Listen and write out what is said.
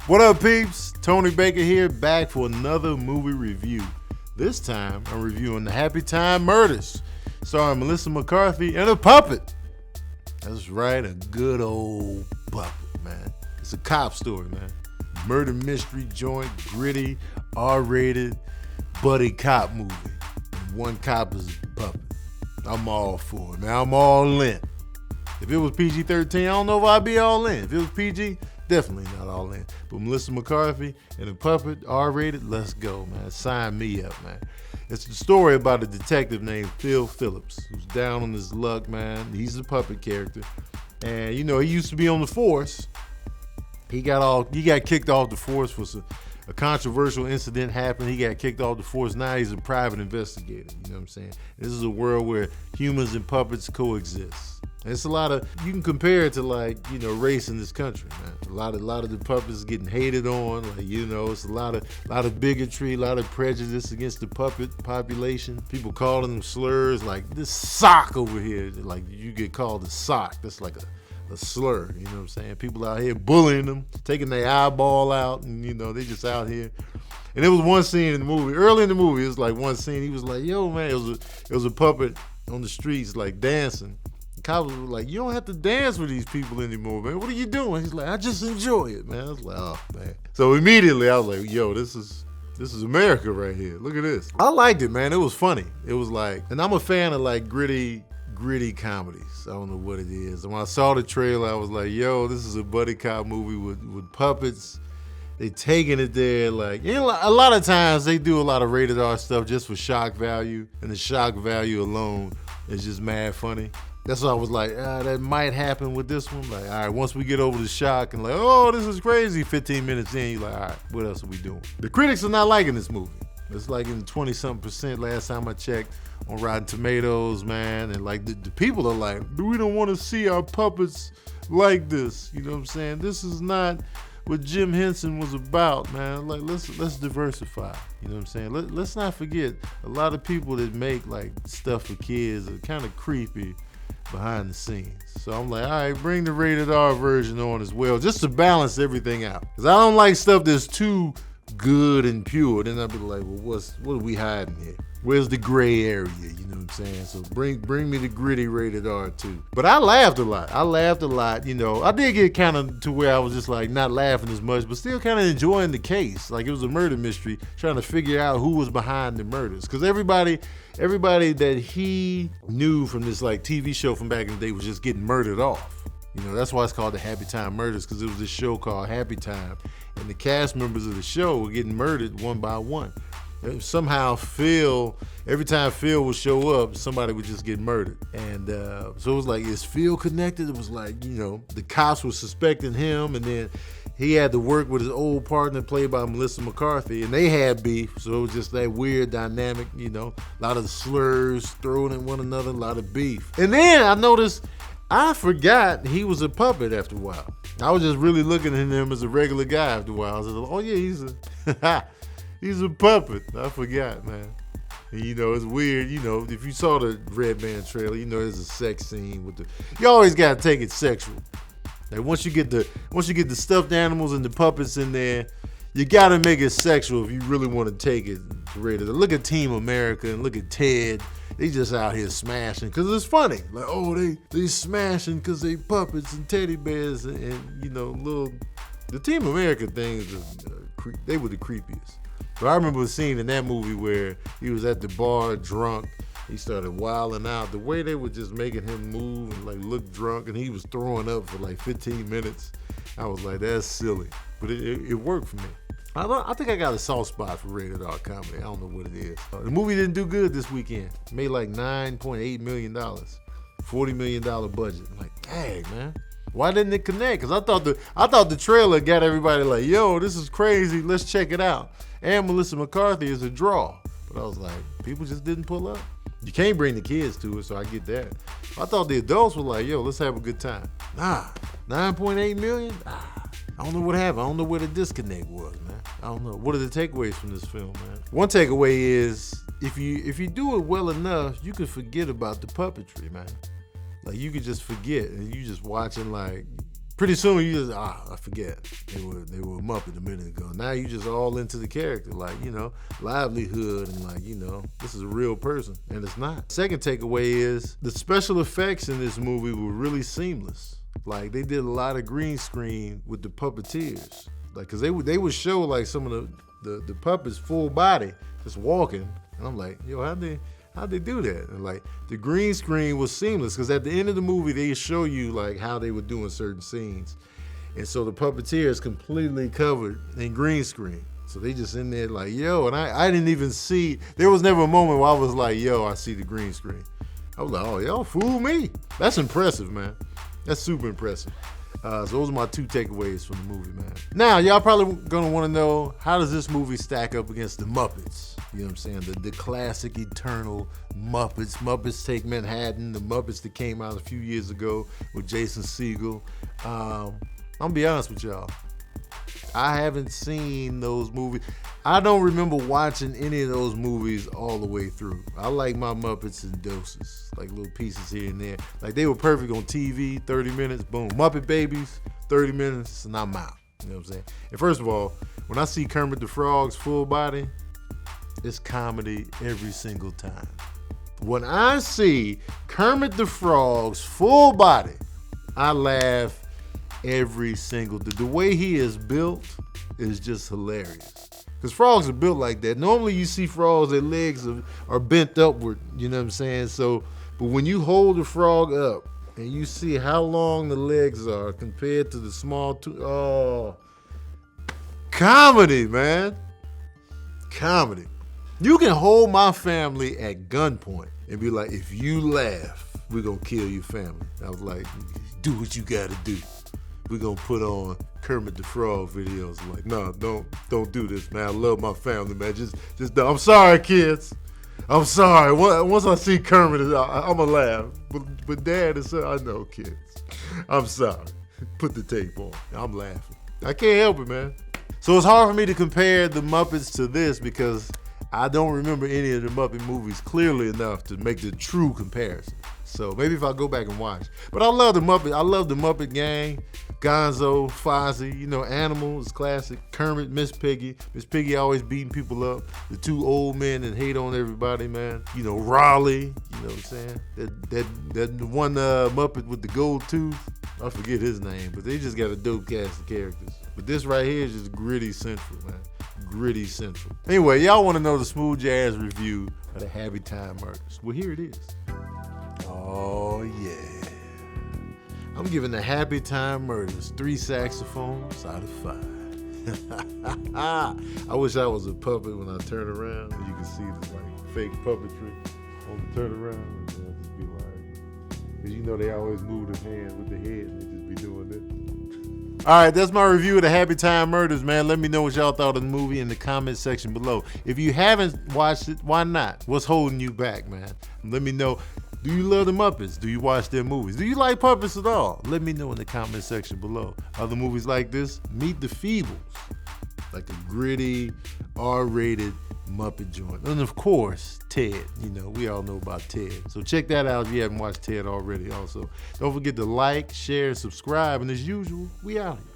What up, peeps? Tony Baker here, back for another movie review. This time, I'm reviewing the Happytime Murders, starring Melissa McCarthy and a puppet. That's right, a good old puppet, man. It's a cop story, man. Murder mystery joint, gritty, R-rated, buddy cop movie. And one cop is a puppet. I'm all for it, man. I'm all in. If it was PG-13, I don't know if I'd be all in. If it was PG, definitely not all in. But Melissa McCarthy and a puppet, R-rated, let's go, man. Sign me up, man. It's a story about a detective named Phil Phillips who's down on his luck, man. He's a puppet character. And, you know, he used to be on the force. He got kicked off the force for a controversial incident happened. He got kicked off the force. Now he's a private investigator. You know what I'm saying? This is a world where humans and puppets coexist. It's a lot of, you can compare it to, like, you know, race in this country, man. A lot of the puppets getting hated on, like, you know, it's a lot of bigotry, a lot of prejudice against the puppet population. People calling them slurs, like this sock over here, like you get called a sock. That's like a slur, you know what I'm saying? People out here bullying them, taking their eyeball out, and, you know, they just out here. And there was one scene in the movie, early in the movie, it was like one scene, he was like, yo, man, it was a puppet on the streets, like, dancing. Cops was like, you don't have to dance with these people anymore, man. What are you doing? He's like, I just enjoy it, man. I was like, oh, man. So immediately I was like, yo, this is America right here. Look at this. I liked it, man. It was funny. It was like, and I'm a fan of like gritty comedies. I don't know what it is. And when I saw the trailer, I was like, yo, this is a buddy cop movie with puppets. They taking it there, like, you know, a lot of times they do a lot of rated R stuff just for shock value, and the shock value alone is just mad funny. That's why I was like, that might happen with this one. Like, all right, once we get over the shock and like, oh, this is crazy, 15 minutes in, you're like, all right, what else are we doing? The critics are not liking this movie. It's like in 20-something% last time I checked on Rotten Tomatoes, man. And like the people are like, we don't want to see our puppets like this. You know what I'm saying? This is not what Jim Henson was about, man. Like, let's diversify. You know what I'm saying? Let's not forget, a lot of people that make like stuff for kids are kind of creepy behind the scenes. So I'm like, all right, bring the rated R version on as well, just to balance everything out. Because I don't like stuff that's too good and pure. Then I'll be like, well, what are we hiding here? Where's the gray area? You know what I'm saying? So bring me the gritty rated R too. But I laughed a lot. You know, I did get kind of to where I was just like not laughing as much, but still kind of enjoying the case. Like, it was a murder mystery, trying to figure out who was behind the murders. Because everybody that he knew from this like TV show from back in the day was just getting murdered off. You know, that's why it's called the Happytime Murders, because it was this show called Happytime, and the cast members of the show were getting murdered one by one. Somehow every time Phil would show up, somebody would just get murdered. And so it was like, is Phil connected? It was like, you know, the cops were suspecting him, and then he had to work with his old partner played by Melissa McCarthy, and they had beef. So it was just that weird dynamic, you know, a lot of slurs thrown at one another, a lot of beef. And then I noticed, I forgot he was a puppet after a while. I was just really looking at him as a regular guy after a while. I was like, oh yeah, he's a puppet. I forgot, man. And, you know, it's weird. You know, if you saw the Red Band trailer, you know there's a sex scene with you always gotta take it sexual. Like, once you get the stuffed animals and the puppets in there, you gotta make it sexual if you really want to take it rated. Look at Team America and look at Ted. They just out here smashing because it's funny. Like, oh, they smashing because they puppets and teddy bears and you know, the Team America things, they were the creepiest. But I remember a scene in that movie where he was at the bar drunk. He started wilding out. The way they were just making him move and like look drunk, and he was throwing up for like 15 minutes. I was like, that's silly. But it worked for me. I think I got a soft spot for rated R comedy. I don't know what it is. The movie didn't do good this weekend. Made like $9.8 million. $40 million budget. I'm like, dang, man. Why didn't it connect? Because I thought the trailer got everybody like, yo, this is crazy. Let's check it out. And Melissa McCarthy is a draw. But I was like, people just didn't pull up. You can't bring the kids to it, so I get that. I thought the adults were like, yo, let's have a good time. Nah, 9.8 million? I don't know what happened. I don't know where the disconnect was, man. I don't know. What are the takeaways from this film, man? One takeaway is, if you do it well enough, you can forget about the puppetry, man. Like, you could just forget, and you just watching, like, pretty soon you just, I forget. They were a Muppet a minute ago. Now you just all into the character, like, livelihood and like, this is a real person, and it's not. Second takeaway is the special effects in this movie were really seamless. Like, they did a lot of green screen with the puppeteers. Like, cause they would show like some of the puppets full body just walking, and I'm like, yo, how'd they do that? And like the green screen was seamless, because at the end of the movie they show you like how they were doing certain scenes, and so the puppeteer is completely covered in green screen. So they just in there like, yo, and I didn't even see. There was never a moment where I was like, yo, I see the green screen. I was like, oh, y'all fooled me. That's impressive, man. That's super impressive. So those are my two takeaways from the movie, man. Now, y'all probably gonna wanna know, how does this movie stack up against the Muppets? You know what I'm saying? The classic, eternal Muppets. Muppets Take Manhattan, the Muppets that came out a few years ago with Jason Segel. I'm gonna be honest with y'all. I haven't seen those movies. I don't remember watching any of those movies all the way through. I like my Muppets in doses, like little pieces here and there. Like, they were perfect on TV, 30 minutes, boom. Muppet Babies, 30 minutes, and I'm out. You know what I'm saying? And first of all, when I see Kermit the Frog's full body, it's comedy every single time. When I see Kermit the Frog's full body, I laugh every single day. The way he is built is just hilarious. Because frogs are built like that. Normally you see frogs, their legs are bent upward, you know what I'm saying? So, but when you hold the frog up and you see how long the legs are compared to the small comedy, man. Comedy. You can hold my family at gunpoint and be like, if you laugh, we're gonna kill your family. I was like, do what you gotta do. We're gonna put on Kermit the Frog videos. I'm like, no, don't do this, man. I love my family, man. Just I'm sorry, kids. I'm sorry. Once I see Kermit, I'm gonna laugh. But Dad is, I know, kids. I'm sorry. Put the tape on. I'm laughing. I can't help it, man. So it's hard for me to compare the Muppets to this, because I don't remember any of the Muppet movies clearly enough to make the true comparison. So maybe if I go back and watch. But I love the Muppet. I love the Muppet Gang. Gonzo, Fozzie, Animal is classic. Kermit, Miss Piggy. Miss Piggy always beating people up. The two old men that hate on everybody, man. Raleigh, you know what I'm saying? That one Muppet with the gold tooth. I forget his name, but they just got a dope cast of characters. But this right here is just gritty central, man. Gritty central. Anyway, y'all want to know the smooth jazz review of the Happytime Murders. Well, here it is. Oh, yeah. I'm giving the Happytime Murders 3 saxophones out of 5. I wish I was a puppet when I turn around. You can see this like fake puppetry on the turn around. And I'll just be like, because they always move their hands with the head and they just be doing this. All right, that's my review of the Happytime Murders, man. Let me know what y'all thought of the movie in the comment section below. If you haven't watched it, why not? What's holding you back, man? Let me know. Do you love the Muppets? Do you watch their movies? Do you like puppets at all? Let me know in the comment section below. Other movies like this, Meet the Feebles, like a gritty, R-rated Muppet joint. And of course, Ted. We all know about Ted. So check that out if you haven't watched Ted already also. Don't forget to like, share, and subscribe. And as usual, we out here.